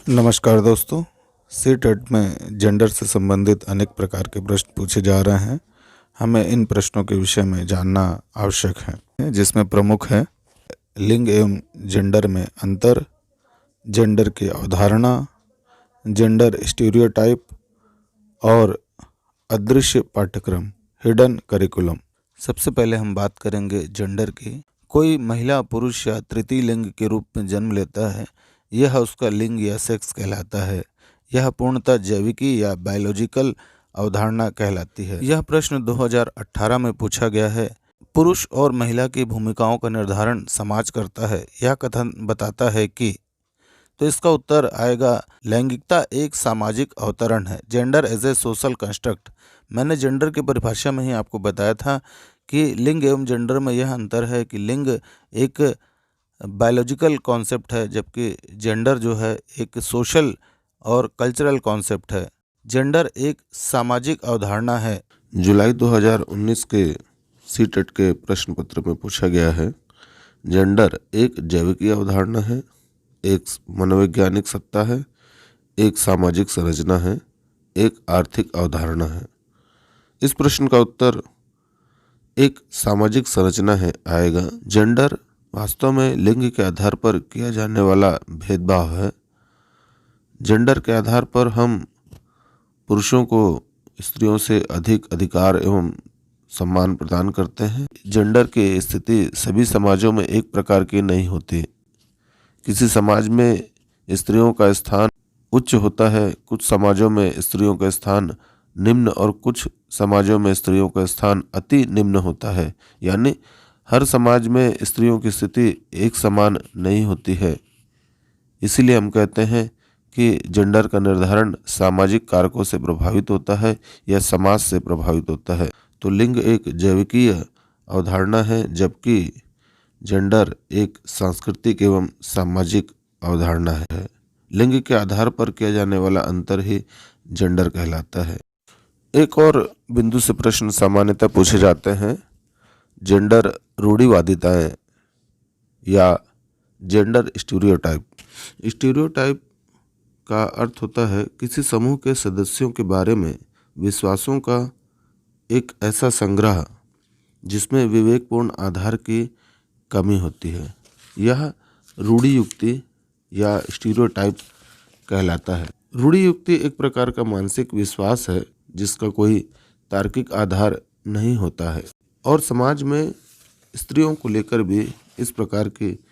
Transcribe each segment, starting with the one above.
नमस्कार दोस्तों। सी-टेट में जेंडर से संबंधित अनेक प्रकार के प्रश्न पूछे जा रहे हैं। हमें इन प्रश्नों के विषय में जानना आवश्यक है, जिसमें प्रमुख है लिंग एवं जेंडर में अंतर, जेंडर की अवधारणा, जेंडर स्टीरियोटाइप और अदृश्य पाठ्यक्रम हिडन करिकुलम। सबसे पहले हम बात करेंगे जेंडर की। कोई महिला, पुरुष या तृतीय लिंग के रूप में जन्म लेता है, यह उसका लिंग या सेक्स कहलाता है। यह पूर्णतः जैविकी या बायोलॉजिकल अवधारणा कहलाती है। यह प्रश्न 2018 में पूछा गया है। पुरुष और महिला की भूमिकाओं का निर्धारण समाज करता है, यह कथन बताता है कि, तो इसका उत्तर आएगा लैंगिकता एक सामाजिक अवतरण है। Gender as a social construct. मैंने जेंडर की परिभाषा में ही आपको बताया था कि लिंग एवं जेंडर में यह अंतर है कि लिंग एक बायोलॉजिकल कॉन्सेप्ट है, जबकि जेंडर जो है एक सोशल और कल्चरल कॉन्सेप्ट है। जेंडर एक सामाजिक अवधारणा है। जुलाई 2019 के सी-टेट के प्रश्न पत्र में पूछा गया है, जेंडर एक जैविकीय अवधारणा है, एक मनोवैज्ञानिक सत्ता है, एक सामाजिक संरचना है, एक आर्थिक अवधारणा है। इस प्रश्न का उत्तर एक सामाजिक संरचना है आएगा। जेंडर वास्तव में लिंग के आधार पर किया जाने वाला भेदभाव है। जेंडर के आधार पर हम पुरुषों को स्त्रियों से अधिक अधिकार एवं सम्मान प्रदान करते हैं। जेंडर की स्थिति सभी समाजों में एक प्रकार की नहीं होती। किसी समाज में स्त्रियों का स्थान उच्च होता है, कुछ समाजों में स्त्रियों का स्थान निम्न और कुछ समाजों में स्त्रियों का स्थान अति निम्न होता है। यानी हर समाज में स्त्रियों की स्थिति एक समान नहीं होती है। इसीलिए हम कहते हैं कि जेंडर का निर्धारण सामाजिक कारकों से प्रभावित होता है या समाज से प्रभावित होता है। तो लिंग एक जैविकीय अवधारणा है, जबकि जेंडर एक सांस्कृतिक एवं सामाजिक अवधारणा है। लिंग के आधार पर किया जाने वाला अंतर ही जेंडर कहलाता है। एक और बिंदु से प्रश्न सामान्यतः पूछे जाते हैं, जेंडर रूढ़िवादिताएं या जेंडर स्टीरियोटाइप। स्टीरियोटाइप का अर्थ होता है किसी समूह के सदस्यों के बारे में विश्वासों का एक ऐसा संग्रह जिसमें विवेकपूर्ण आधार की कमी होती है। यह रूढ़ि युक्ति या स्टीरियोटाइप कहलाता है। रूढ़ि युक्ति एक प्रकार का मानसिक विश्वास है जिसका कोई तार्किक आधार नहीं होता है, और समाज में स्त्रियों को लेकर भी इस प्रकार की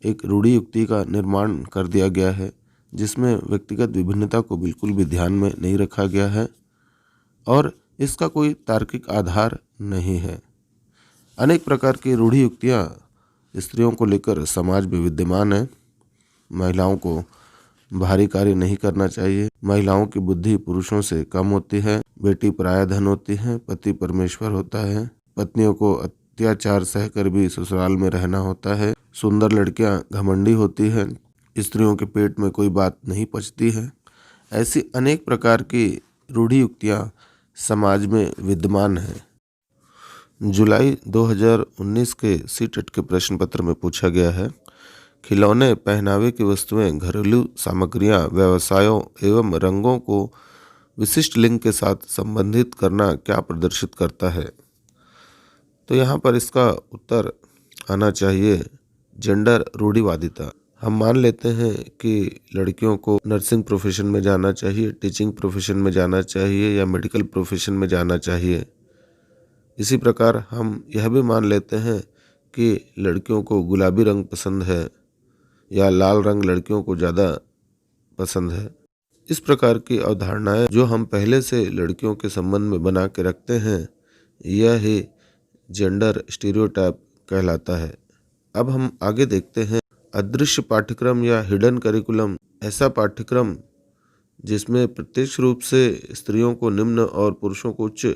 एक रूढ़ि युक्ति का निर्माण कर दिया गया है, जिसमें व्यक्तिगत विभिन्नता को बिल्कुल भी ध्यान में नहीं रखा गया है और इसका कोई तार्किक आधार नहीं है। अनेक प्रकार की रूढ़ि युक्तियाँ स्त्रियों को लेकर समाज में विद्यमान है। महिलाओं को भारी कार्य नहीं करना चाहिए, महिलाओं की बुद्धि पुरुषों से कम होती है, बेटी पराया धन होती है, पति परमेश्वर होता है, पत्नियों को अत्याचार सहकर भी ससुराल में रहना होता है, सुंदर लड़कियां घमंडी होती हैं, स्त्रियों के पेट में कोई बात नहीं पचती है। ऐसी अनेक प्रकार की रूढ़ि युक्तियाँ समाज में विद्यमान हैं। जुलाई 2019 के सी-टेट के प्रश्न पत्र में पूछा गया है, खिलौने, पहनावे की वस्तुएं, घरेलू सामग्रियां, व्यवसायों एवं रंगों को विशिष्ट लिंग के साथ संबंधित करना क्या प्रदर्शित करता है। तो यहाँ पर इसका उत्तर आना चाहिए जेंडर रूढ़िवादिता। हम मान लेते हैं कि लड़कियों को नर्सिंग प्रोफेशन में जाना चाहिए, टीचिंग प्रोफेशन में जाना चाहिए या मेडिकल प्रोफेशन में जाना चाहिए। इसी प्रकार हम यह भी मान लेते हैं कि लड़कियों को गुलाबी रंग पसंद है या लाल रंग लड़कियों को ज़्यादा पसंद है। इस प्रकार की अवधारणाएं जो हम पहले से लड़कियों के संबंध में बना के रखते हैं, यह ही जेंडर स्टीरियोटाइप कहलाता है। अब हम आगे देखते हैं अदृश्य पाठ्यक्रम या हिडन करिकुलम। ऐसा पाठ्यक्रम जिसमें प्रत्यक्ष रूप से स्त्रियों को निम्न और पुरुषों को उच्च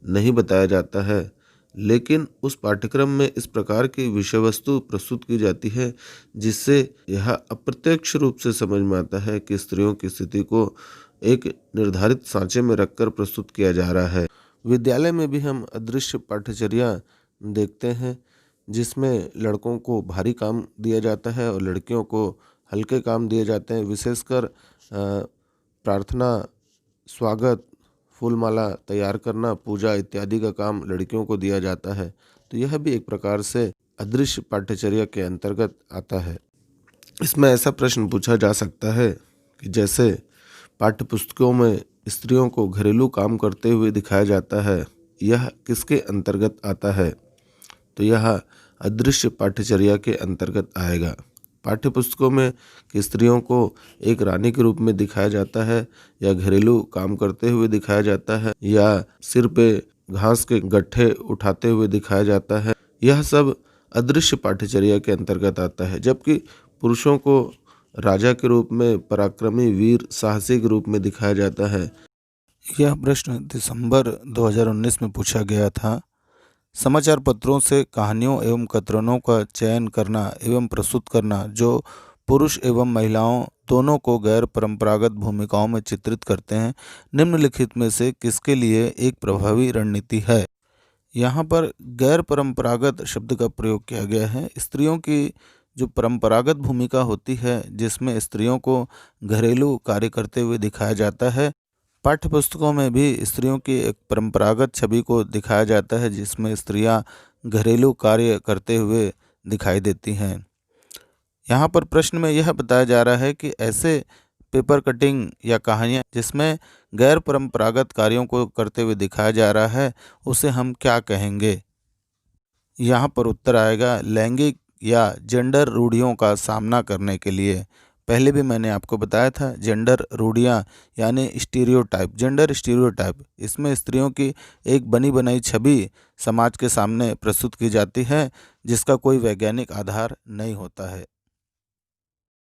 नहीं बताया जाता है, लेकिन उस पाठ्यक्रम में इस प्रकार की विषय वस्तु प्रस्तुत की जाती है जिससे यह अप्रत्यक्ष रूप से समझ में आता है कि स्त्रियों की स्थिति को एक निर्धारित सांचे में रखकर प्रस्तुत किया जा रहा है। विद्यालय में भी हम अदृश्य पाठ्यचर्या देखते हैं जिसमें लड़कों को भारी काम दिया जाता है और लड़कियों को हल्के काम दिए जाते हैं। विशेषकर प्रार्थना, स्वागत, फूलमाला तैयार करना, पूजा इत्यादि का काम लड़कियों को दिया जाता है। तो यह भी एक प्रकार से अदृश्य पाठ्यचर्या के अंतर्गत आता है। इसमें ऐसा प्रश्न पूछा जा सकता है कि जैसे पाठ्यपुस्तकों में स्त्रियों को घरेलू काम करते हुए दिखाया जाता है, यह किसके अंतर्गत आता है? तो यह अदृश्य पाठ्यचर्या के अंतर्गत आएगा। पाठ्यपुस्तकों में कि स्त्रियों को एक रानी के रूप में दिखाया जाता है, या घरेलू काम करते हुए दिखाया जाता है, या सिर पे घास के गट्ठे उठाते हुए दिखाया जाता है, यह सब अदृश्य पाठ्यचर्या के अंतर्गत आता है। जबकि पुरुषों को राजा के रूप में, पराक्रमी, वीर, साहसी के रूप में दिखाया जाता है। यह प्रश्न दिसंबर 2019 में पूछा गया था। समाचार पत्रों से कहानियों एवं कथनों का चयन करना एवं प्रस्तुत करना जो पुरुष एवं महिलाओं दोनों को गैर परंपरागत भूमिकाओं में चित्रित करते हैं, निम्नलिखित में से किसके लिए एक प्रभावी रणनीति है? यहाँ पर गैर परंपरागत शब्द का प्रयोग किया गया है। स्त्रियों की जो परंपरागत भूमिका होती है, जिसमें स्त्रियों को घरेलू कार्य करते हुए दिखाया जाता है, पाठ्यपुस्तकों में भी स्त्रियों की एक परंपरागत छवि को दिखाया जाता है, जिसमें स्त्रियां घरेलू कार्य करते हुए दिखाई देती हैं। यहाँ पर प्रश्न में यह बताया जा रहा है कि ऐसे पेपर कटिंग या कहानियाँ जिसमें गैर परंपरागत कार्यों को करते हुए दिखाया जा रहा है, उसे हम क्या कहेंगे? यहाँ पर उत्तर आएगा लैंगिक या जेंडर रूढ़ियों का सामना करने के लिए। पहले भी मैंने आपको बताया था, जेंडर रूढ़ियाँ यानी स्टीरियोटाइप, जेंडर स्टीरियोटाइप, इसमें स्त्रियों की एक बनी बनाई छवि समाज के सामने प्रस्तुत की जाती है, जिसका कोई वैज्ञानिक आधार नहीं होता है।